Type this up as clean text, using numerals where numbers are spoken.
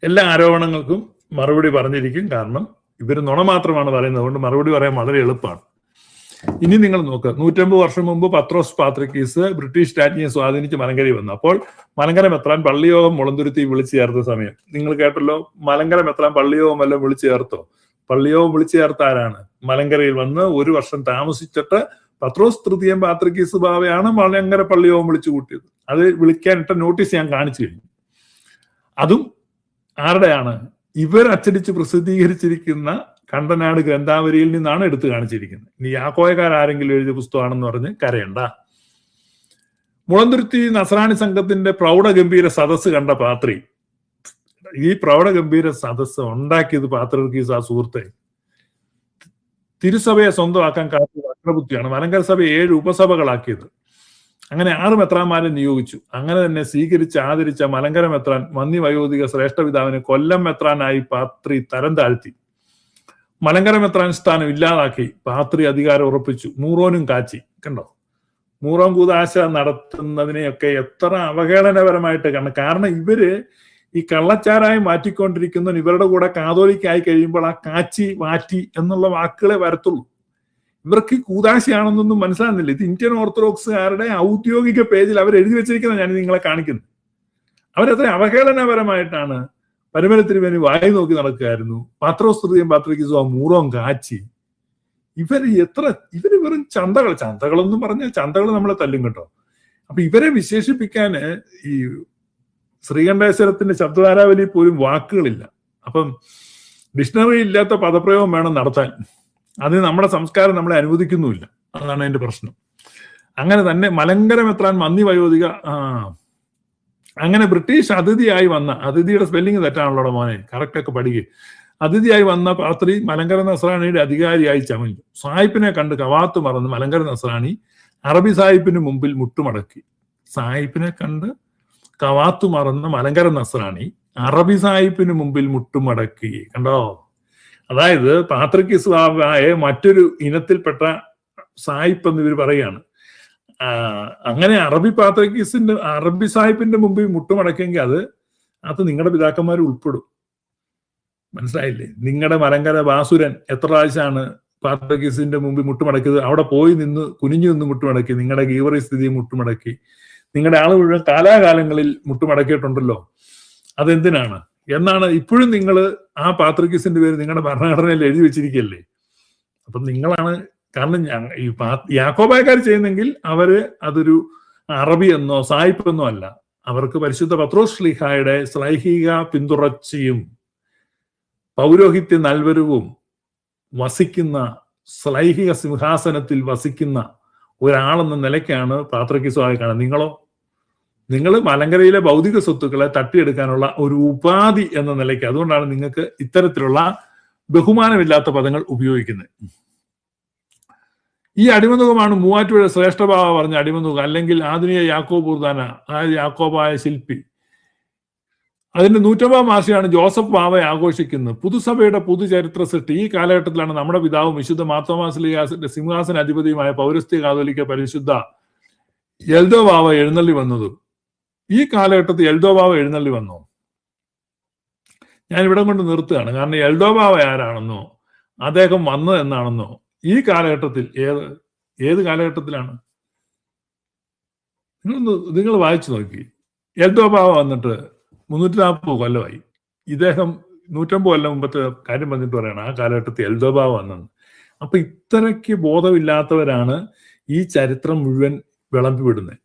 എല്ലാ ആരോപണങ്ങൾക്കും മറുപടി പറഞ്ഞിരിക്കും. കാരണം ഇവർ നുണ മാത്രമാണ് പറയുന്നത്. അതുകൊണ്ട് മറുപടി പറയാൻ വളരെ എളുപ്പമാണ്. ഇനി നിങ്ങൾ നോക്കുക, 150 വർഷം മുമ്പ് പത്രോസ് പാത്രിക്കീസ് ബ്രിട്ടീഷ് രാജ്ഞിയെ സ്വാധീനിച്ച് മലങ്കര വന്നു. അപ്പോൾ മലങ്കര മെത്രാൻ പള്ളിയോഗം മുളന്തുരുത്തി വിളിച്ചു ചേർത്ത സമയം നിങ്ങൾ കേട്ടല്ലോ. മലങ്കര മെത്രാൻ പള്ളിയോഗം വല്ലതും വിളിച്ചു ചേർത്തോ? പള്ളിയോഗം വിളിച്ചു ചേർത്ത ആരാണ്? മലങ്കരയിൽ വന്ന് 1 വർഷം താമസിച്ചിട്ട് പത്രോസ് തൃതീയം പാത്രിക്കീസ് ബാവയാണ് മലങ്കര പള്ളിയോഗം വിളിച്ചു കൂട്ടിയത്. അത് വിളിക്കാനിട്ട നോട്ടീസ് ഞാൻ കാണിച്ചു കഴിഞ്ഞു. അതും ആരുടെയാണ്? ഇവർ അച്ചടിച്ച് പ്രസിദ്ധീകരിച്ചിരിക്കുന്ന കണ്ടനാട് ഗ്രന്ഥാവലിയിൽ നിന്നാണ് എടുത്തു കാണിച്ചിരിക്കുന്നത്. ഇനി യാക്കോയക്കാരെങ്കിലും എഴുതിയ പുസ്തകമാണെന്ന് പറഞ്ഞ് കരയണ്ട. മുളന്തുരുത്തി നസ്രാണി സംഘത്തിന്റെ പ്രൗഢഗംഭീര സദസ്സ് കണ്ട പാത്രി, ഈ പ്രൗഢഗംഭീര സദസ്സ് ഉണ്ടാക്കിയത് പാത്രികീസ് ആ സുഹൃത്തെ. തിരുസഭയെ സ്വന്തമാക്കാൻ കാത്തിയ വക്രബുദ്ധിയാണ്. മലങ്കര സഭ 7 ഉപസഭകളാക്കിയത്. അങ്ങനെ 6 മെത്രാന്മാരെ നിയോഗിച്ചു. അങ്ങനെ തന്നെ സ്വീകരിച്ച് ആദരിച്ച മലങ്കര മെത്രാൻ മന്നി വയോധിക ശ്രേഷ്ഠപിതാവിനെ കൊല്ലം മെത്രാനായി പാത്രി തരം താഴ്ത്തി. മലങ്കര മെത്രാൻ സ്ഥാനം ഇല്ലാതാക്കി പാത്രി അധികാരം ഉറപ്പിച്ചു. മൂറോനും കാച്ചി. കണ്ടോ, മൂറോൻ കൂതാശ നടത്തുന്നതിനെയൊക്കെ എത്ര അവഹേളനപരമായിട്ട് കാണണം. കാരണം ഇവര് ഈ കള്ളച്ചാരായി മാറ്റിക്കൊണ്ടിരിക്കുന്ന ഇവരുടെ കൂടെ കാതോലിക്കായി കഴിയുമ്പോൾ ആ കാച്ചി മാറ്റി എന്നുള്ള വാക്കുകളെ വരത്തുള്ളൂ. ഇവർക്ക് കൂതാശയാണെന്നൊന്നും മനസ്സിലാകുന്നില്ല. ഇത് ഇന്ത്യൻ ഓർത്തഡോക്സുകാരുടെ ഔദ്യോഗിക പേജിൽ അവർ എഴുതി വെച്ചിരിക്കുന്നത് ഞാൻ നിങ്ങളെ കാണിക്കുന്നു. അവരത്ര അവഹേളനപരമായിട്ടാണ് പരമന തിരുമേനി വായി നോക്കി നടക്കുകയായിരുന്നു. പത്രോസ് തൃതീയം പാത്രിക്കീസ് മൂറോം കാച്ചി. ഇവര് വെറും ചന്തകളൊന്നും പറഞ്ഞാൽ ചന്തകൾ നമ്മളെ തല്ലും കേട്ടോ. അപ്പൊ ഇവരെ വിശേഷിപ്പിക്കാന് ഈ ശ്രീകണ്ഠേശ്വരത്തിന്റെ ശബ്ദധാരാവലി പോലും വാക്കുകളില്ല. അപ്പം ഡിക്ഷണറി ഇല്ലാത്ത പദപ്രയോഗം വേണം നടത്താൻ. അതിന് നമ്മുടെ സംസ്കാരം നമ്മളെ അനുവദിക്കുന്നുമില്ല. അതാണ് അതിന്റെ പ്രശ്നം. അങ്ങനെ തന്നെ മലങ്കര മെത്രാൻ മന്നി വയോധിക അങ്ങനെ ബ്രിട്ടീഷ് അതിഥിയായി വന്ന, അതിഥിയുടെ സ്പെല്ലിങ് തെറ്റാണല്ലോ മോനെ, കറക്റ്റൊക്കെ പഠിക്കുക. അതിഥിയായി വന്ന പാത്രി മലങ്കര നസ്രാണിയുടെ അധികാരിയായി ചമഞ്ഞു. സായിപ്പിനെ കണ്ട് കവാത്ത് മറന്ന് മലങ്കര നസ്രാണി അറബി സാഹിബിന് മുമ്പിൽ മുട്ടുമടക്കി. സാഹിബിനെ കണ്ട് കവാത്തു മറന്ന മലങ്കര നസ്രാണി അറബി സാഹിബിന് മുമ്പിൽ മുട്ടുമടക്കി. കണ്ടോ? അതായത് പാത്രിക്കീസ് ബാവയെ മറ്റൊരു ഇനത്തിൽപ്പെട്ട സായിപ്പ് എന്ന് ഇവർ പറയുകയാണ്. അങ്ങനെ അറബി സാഹിബിന്റെ മുമ്പിൽ മുട്ടുമടക്കിയെങ്കിൽ അത് നിങ്ങളുടെ പിതാക്കന്മാർ ഉൾപ്പെടും. മനസ്സിലായില്ലേ? നിങ്ങളുടെ മലങ്കര ബാസുരൻ എത്ര പ്രാവശ്യമാണ് പാത്രിക്കീസിന്റെ മുമ്പിൽ മുട്ടുമടക്കിയത്? അവിടെ പോയി കുനിഞ്ഞു നിന്ന് മുട്ടുമടക്കി. നിങ്ങളുടെ ഗീവറി സ്ഥിതി മുട്ടുമടക്കി. നിങ്ങളുടെ ആള് മുഴുവൻ കാലാകാലങ്ങളിൽ മുട്ടുമടക്കിയിട്ടുണ്ടല്ലോ. അതെന്തിനാണ് എന്നാണ് ഇപ്പോഴും നിങ്ങൾ ആ പാത്രിക്കീസിന്റെ പേര് നിങ്ങളുടെ ഭരണഘടനയിൽ എഴുതി വെച്ചിരിക്കുകയല്ലേ. അപ്പൊ നിങ്ങളാണ് കാരണം. ഈ യാക്കോബായക്കാർ ചെയ്യുന്നെങ്കിൽ അവര് അതൊരു അറബി എന്നോ സായിപ്പ് എന്നോ അല്ല. അവർക്ക് പരിശുദ്ധ പത്രോസ് ശ്ലീഹായുടെ ശ്ലൈഹിക പിന്തുടർച്ചയും പൗരോഹിത്യ നൽവരവും വസിക്കുന്ന, ശ്ലൈഹിക സിംഹാസനത്തിൽ വസിക്കുന്ന ഒരാളെന്ന നിലയ്ക്കാണ് പാത്രിക്കീസുമായി കാണുന്നത്. നിങ്ങൾ മലങ്കരയിലെ ഭൗതിക സ്വത്തുക്കളെ തട്ടിയെടുക്കാനുള്ള ഒരു ഉപാധി എന്ന നിലയ്ക്ക്. അതുകൊണ്ടാണ് നിങ്ങൾക്ക് ഇത്തരത്തിലുള്ള ബഹുമാനമില്ലാത്ത പദങ്ങൾ ഉപയോഗിക്കുന്നത്. ഈ അടിമനുഖമാണ് മൂവാറ്റുപുഴ ശ്രേഷ്ഠഭാവ പറഞ്ഞ അടിമനുഖം, അല്ലെങ്കിൽ ആധുനിക യാക്കോബ് ബുർദാന, അതായത് യാക്കോബായ ശില്പി. അതിന്റെ 150-ാം വാർഷികമാണ് ജോസഫ് ബാവയെ ആഘോഷിക്കുന്നത്. പുതുസഭയുടെ പുതുചരിത്ര സൃഷ്ടി. ഈ കാലഘട്ടത്തിലാണ് നമ്മുടെ പിതാവും വിശുദ്ധ മാർത്തോമാ ശ്ലീഹായുടെ സിംഹാസന അധിപതിയുമായ പൗരസ്ത്യ കാതോലിക്ക പരിശുദ്ധ എൽദോ ബാവ എഴുന്നള്ളി വന്നത്. ഈ കാലഘട്ടത്തിൽ എൽദോ ബാവ എഴുന്നള്ളി വന്നോ? ഞാൻ ഇവിടെ കൊണ്ട് നിർത്തുകയാണ്. കാരണം എൽദോ ബാവ ആരാണെന്നോ അദ്ദേഹം വന്നത് എന്നാണെന്നോ ഈ കാലഘട്ടത്തിൽ ഏത് കാലഘട്ടത്തിലാണ് നിങ്ങൾ വായിച്ചു നോക്കി. എൽദോ ബാവ വന്നിട്ട് 340 കൊല്ലമായി. ഇദ്ദേഹം 150 കൊല്ലം മുമ്പത്തെ കാര്യം വന്നിട്ട് പറയണം ആ കാലഘട്ടത്തിൽ എൽദോ ബാവ വന്നത്. അപ്പൊ ഇത്രയ്ക്ക് ബോധമില്ലാത്തവരാണ് ഈ ചരിത്രം മുഴുവൻ വിളമ്പി വിടുന്നത്.